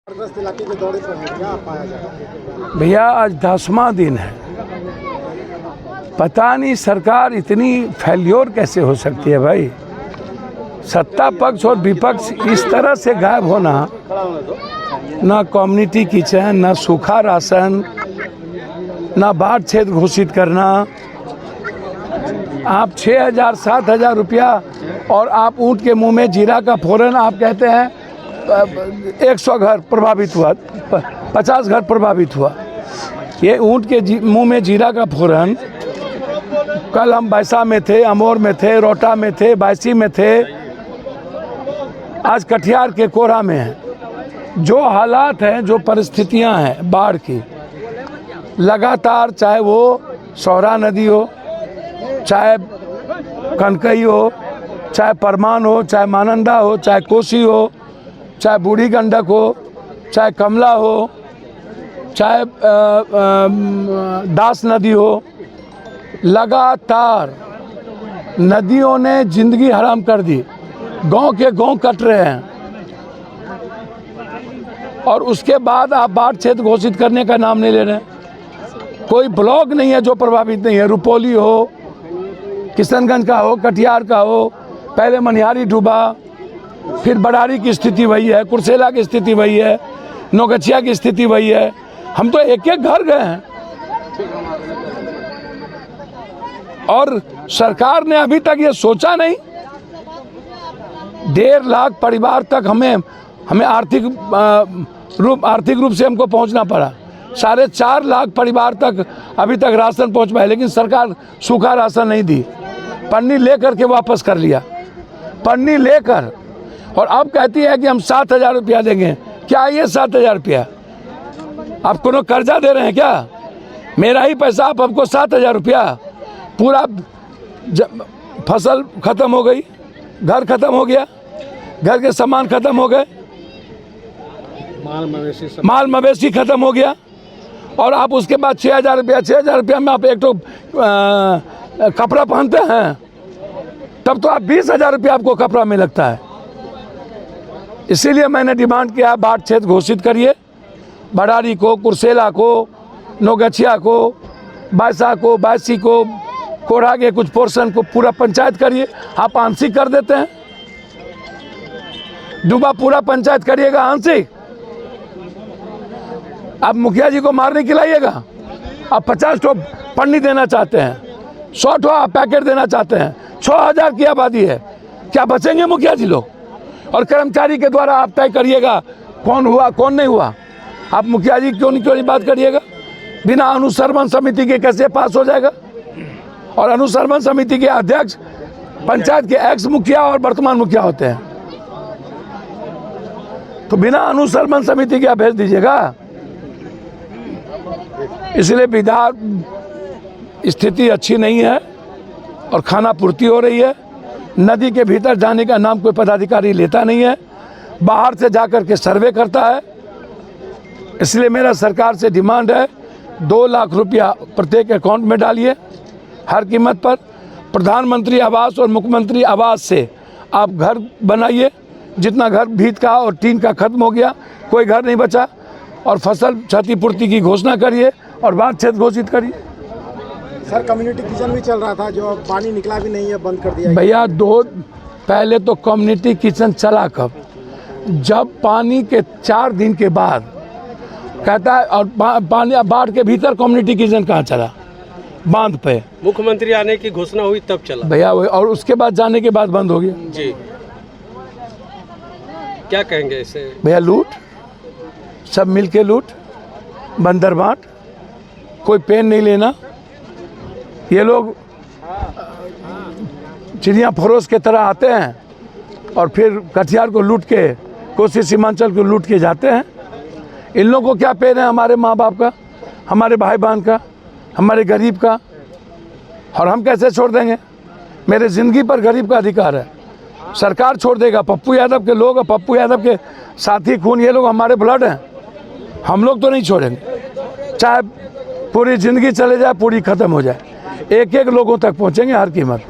इलाके के दौरे पर है, क्या पाया जाए? भैया आज 10वां दिन है। पता नहीं सरकार इतनी फेल्योर कैसे हो सकती है भाई। सत्ता पक्ष और विपक्ष इस तरह से गायब होना, ना कम्युनिटी किचन, ना सूखा राशन, ना बाढ़ क्षेत्र घोषित करना। आप 6,000 7,000 रुपया और आप ऊँट के मुंह में जीरा का फोरन आप कहते हैं 100 घर प्रभावित हुआ, 50 घर प्रभावित हुआ। ये ऊँट के मुंह में जीरा का फोरन, कल हम बैसा में थे, अमोर में थे, रोटा में थे, बायसी में थे, आज कटिहार के कोरा में हैं। जो हालात हैं, जो परिस्थितियां हैं बाढ़ की, लगातार चाहे वो सोहरा नदी हो, चाहे कनकई हो, चाहे परमान हो, चाहे मानंदा हो, चाहे कोसी हो, चाहे बूढ़ी गंडक हो, चाहे कमला हो, चाहे दास नदी हो, लगातार नदियों ने जिंदगी हराम कर दी। गांव के गांव कट रहे हैं और उसके बाद आप बाढ़ क्षेत्र घोषित करने का नाम नहीं ले रहे हैं। कोई ब्लॉक नहीं है जो प्रभावित नहीं है। रुपौली हो, किशनगंज का हो, कटिहार का हो, पहले मनिहारी डूबा, फिर बड़ारी की स्थिति वही है, कुर्सेला की स्थिति वही है, नौगछिया की स्थिति वही है। हम तो एक एक घर गए हैं और सरकार ने अभी तक ये सोचा नहीं। 1.5 लाख परिवार तक हमें आर्थिक रूप से हमको पहुंचना पड़ा। 4.5 लाख परिवार तक अभी तक राशन पहुंच पाए, लेकिन सरकार सूखा राशन नहीं दी, पन्नी लेकर के वापस कर लिया, पन्नी लेकर। और अब कहती है कि हम 7,000 रुपया देंगे। क्या ये 7,000 रुपया? आप कोनो कर्जा दे रहे हैं क्या? मेरा ही पैसा आप हमको 7,000 रुपया। पूरा फसल खत्म हो गई, घर खत्म हो गया, घर के सामान खत्म हो गए, माल मवेशी खत्म हो गया, और आप उसके बाद 6,000 रुपया में आप एक तो कपड़ा पहनते हैं, तब तो आप 20,000 रुपया आपको कपड़ा में लगता है। इसीलिए मैंने डिमांड किया, बाढ़ क्षेत्र घोषित करिए। बड़ारी को, कुर्सेला को, नौगछिया को, बायसा को, बायसी को, कोढ़ा के कुछ पोर्शन को पूरा पंचायत करिए। आप आंशिक कर देते हैं, डूबा पूरा पंचायत करिएगा आंशिक। आप मुखिया जी को मारने खिलाइएगा। आप 50 ठो पन्नी देना चाहते हैं, 100 ठो आप पैकेट देना चाहते हैं। 6,000 की आबादी है, क्या बचेंगे मुखिया जी लोग? और कर्मचारी के द्वारा आप तय करिएगा कौन हुआ कौन नहीं हुआ। आप मुखिया जी क्यों नहीं बात करिएगा? बिना अनुश्रवण समिति के कैसे पास हो जाएगा? और अनुश्रवण समिति के अध्यक्ष पंचायत के एक्स मुखिया और वर्तमान मुखिया होते हैं, तो बिना अनुश्रवण समिति के आप भेज दीजिएगा। इसलिए विधार स्थिति अच्छी नहीं है और खाना पूर्ति हो रही है। नदी के भीतर जाने का नाम कोई पदाधिकारी लेता नहीं है, बाहर से जाकर के सर्वे करता है। इसलिए मेरा सरकार से डिमांड है, 2 लाख रुपया प्रत्येक अकाउंट में डालिए हर कीमत पर। प्रधानमंत्री आवास और मुख्यमंत्री आवास से आप घर बनाइए। जितना घर भीत का और टीन का खत्म हो गया, कोई घर नहीं बचा। और फसल क्षतिपूर्ति की घोषणा करिए और बाढ़ क्षेत्र घोषित करिए। सर, कम्युनिटी किचन भी चल रहा था, जो पानी निकला भी नहीं है, बंद कर दिया भैया। पहले तो कम्युनिटी किचन चला कब? जब पानी के 4 दिन के बाद कहता है। और पानी बाढ़ के भीतर कम्युनिटी किचन कहाँ चला? बांध पे मुख्यमंत्री आने की घोषणा हुई तब चला भैया। और उसके बाद जाने के बाद बंद हो गया जी। क्या कहेंगे इसे? भैया लूट, सब मिलके लूट, बंदर बांट, कोई पेन नहीं लेना। ये लोग चिड़िया फरोश के तरह आते हैं और फिर कटिहार को लूट के, कोसी सीमांचल को लूट के जाते हैं। इन लोगों को क्या पेन है हमारे माँ बाप का, हमारे भाई बहन का, हमारे गरीब का? और हम कैसे छोड़ देंगे? मेरे ज़िंदगी पर गरीब का अधिकार है। सरकार छोड़ देगा? पप्पू यादव के लोग, पप्पू यादव के साथी खून, ये लोग हमारे ब्लड हैं, हम लोग तो नहीं छोड़ेंगे। चाहे पूरी ज़िंदगी चले जाए, पूरी ख़त्म हो जाए, एक एक लोगों तक पहुँचेंगे हर कीमत।